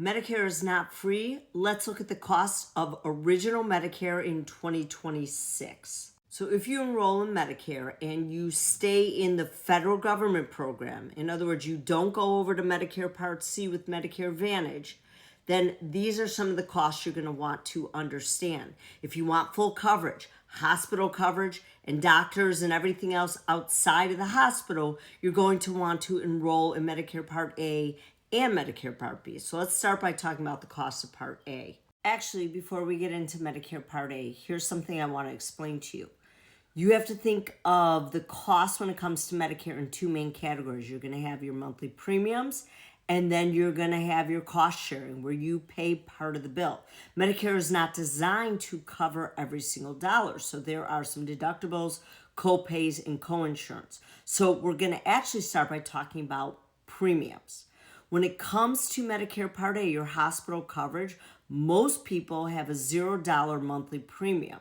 Medicare is not free. Let's look at the cost of original Medicare in 2026. So if you enroll in Medicare and you stay in the federal government program, in other words, you don't go over to Medicare Part C with Medicare Advantage, then these are some of the costs you're going to want to understand. If you want full coverage, hospital coverage, and doctors and everything else outside of the hospital, you're going to want to enroll in Medicare Part A and Medicare Part B. So let's start by talking about the cost of Part A. Actually, before we get into Medicare Part A, here's something I want to explain to you. You have to think of the cost when it comes to Medicare in two main categories. You're going to have your monthly premiums, and then you're going to have your cost sharing where you pay part of the bill. Medicare is not designed to cover every single dollar. So there are some deductibles, co-pays, and co-insurance. So we're going to actually start by talking about premiums. When it comes to Medicare Part A, your hospital coverage, most people have a $0 monthly premium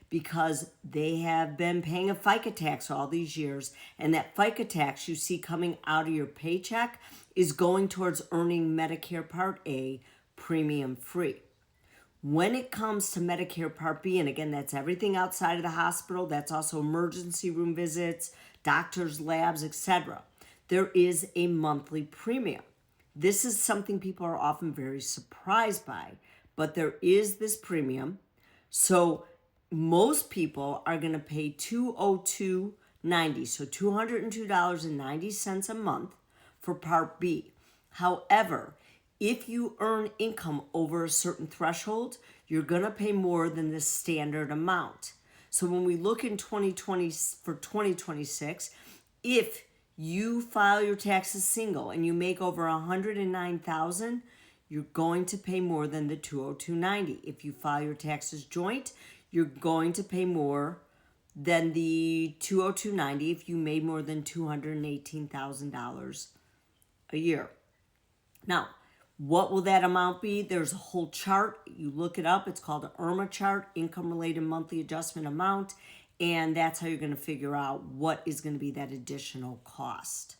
because they have been paying a FICA tax all these years, and that FICA tax you see coming out of your paycheck is going towards earning Medicare Part A premium free. When it comes to Medicare Part B, and again, that's everything outside of the hospital, that's also emergency room visits, doctors, labs, etc., there is a monthly premium. This is something people are often very surprised by, but there is this premium. So most people are going to pay $202.90, so $202.90 a month for Part B. However, if you earn income over a certain threshold, you're going to pay more than the standard amount. So when we look in 2026, if you file your taxes single and you make over $109,000, you're going to pay more than the $202.90. If you file your taxes joint, you're going to pay more than the $202.90 if you made more than $218,000 a year. Now, what will that amount be? There's a whole chart. You look it up. It's called an IRMA chart, Income Related Monthly Adjustment Amount, and that's how you're going to figure out what is going to be that additional cost.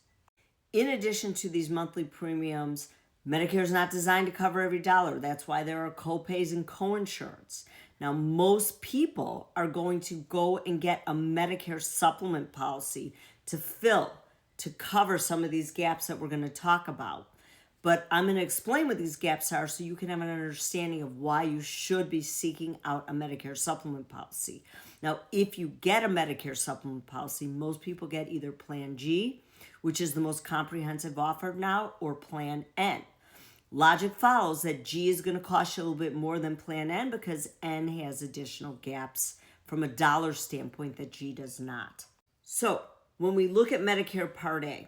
In addition to these monthly premiums, Medicare is not designed to cover every dollar. That's why there are co-pays and co-insurance. Now, most people are going to go and get a Medicare Supplement policy to cover some of these gaps that we're going to talk about. But I'm going to explain what these gaps are so you can have an understanding of why you should be seeking out a Medicare Supplement policy. Now, if you get a Medicare Supplement policy, most people get either Plan G, which is the most comprehensive offer now, or Plan N. Logic follows that G is going to cost you a little bit more than Plan N because N has additional gaps from a dollar standpoint that G does not. So when we look at Medicare Part A,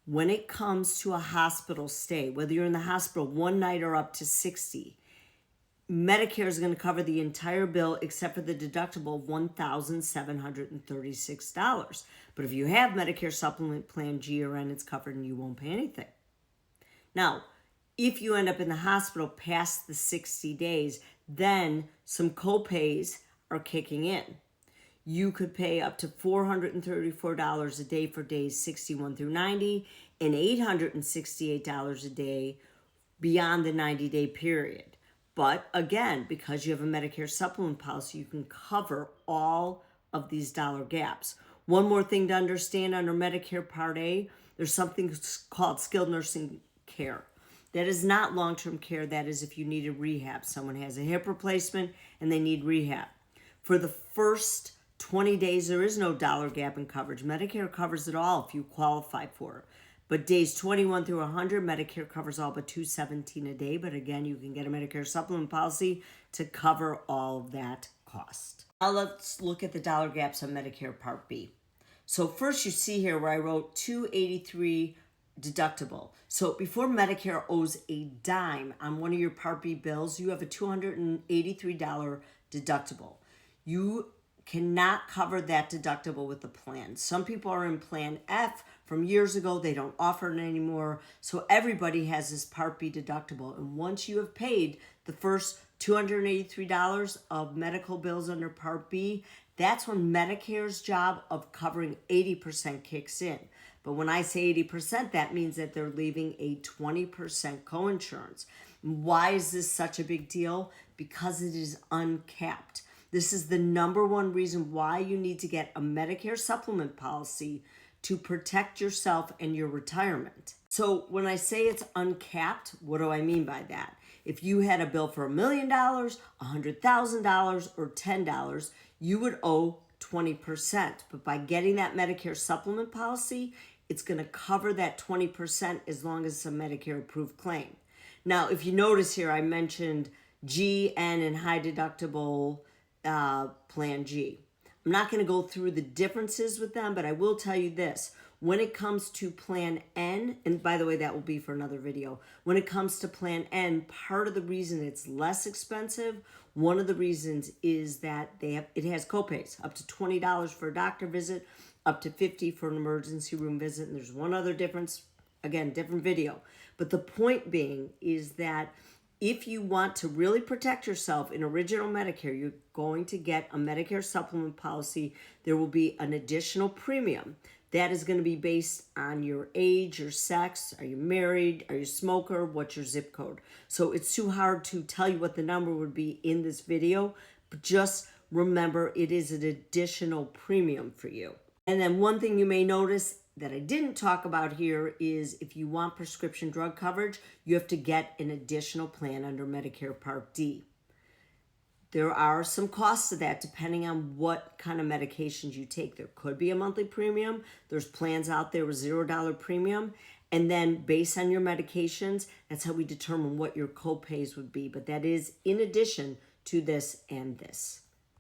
when it comes to a hospital stay, whether you're in the hospital one night or up to 60, Medicare is going to cover the entire bill except for the deductible of $1,736. But if you have Medicare Supplement Plan G or N, it's covered and you won't pay anything. Now, if you end up in the hospital past the 60 days, then some co-pays are kicking in. You could pay up to $434 a day for days 61 through 90 and $868 a day beyond the 90-day period. But again, because you have a Medicare Supplement policy, you can cover all of these dollar gaps. One more thing to understand under Medicare Part A, there's something called skilled nursing care. That is not long-term care. That is if you need a rehab. Someone has a hip replacement and they need rehab. For the first 20 days, there is no dollar gap in coverage. Medicare covers it all if you qualify for it. But days 21 through 100, Medicare covers all but $217 a day. But again, you can get a Medicare Supplement policy to cover all of that cost. Now let's look at the dollar gaps on Medicare Part B. So first you see here where I wrote $283 deductible. So before Medicare owes a dime on one of your Part B bills, you have a $283 deductible. You cannot cover that deductible with the plan. Some people are in Plan F from years ago. They don't offer it anymore. So everybody has this Part B deductible. And once you have paid the first $283 of medical bills under Part B, that's when Medicare's job of covering 80% kicks in. But when I say 80%, that means that they're leaving a 20% coinsurance. Why is this such a big deal? Because it is uncapped. This is the number one reason why you need to get a Medicare supplement policy to protect yourself and your retirement. So when I say it's uncapped, what do I mean by that? If you had a bill for $1 million, $100,000, or $10, you would owe 20%. But by getting that Medicare supplement policy, it's going to cover that 20% as long as it's a Medicare approved claim. Now, if you notice here, I mentioned G, N, and high deductible Plan G. I'm not going to go through the differences with them, but I will tell you this. When it comes to Plan N, and by the way, that will be for another video. When it comes to Plan N, part of the reason it's less expensive, one of the reasons is that it has copays, up to $20 for a doctor visit, up to $50 for an emergency room visit, and there's one other difference, again, different video. But the point being is that if you want to really protect yourself in original Medicare, you're going to get a Medicare supplement policy. There will be an additional premium. That is going to be based on your age, your sex, are you married, are you a smoker, what's your zip code. So it's too hard to tell you what the number would be in this video, but just remember it is an additional premium for you. And then one thing you may notice that I didn't talk about here is if you want prescription drug coverage, you have to get an additional plan under Medicare Part D. There are some costs to that depending on what kind of medications you take. There could be a monthly premium. There's plans out there with $0 premium. And then based on your medications, that's how we determine what your copays would be. But that is in addition to this and this.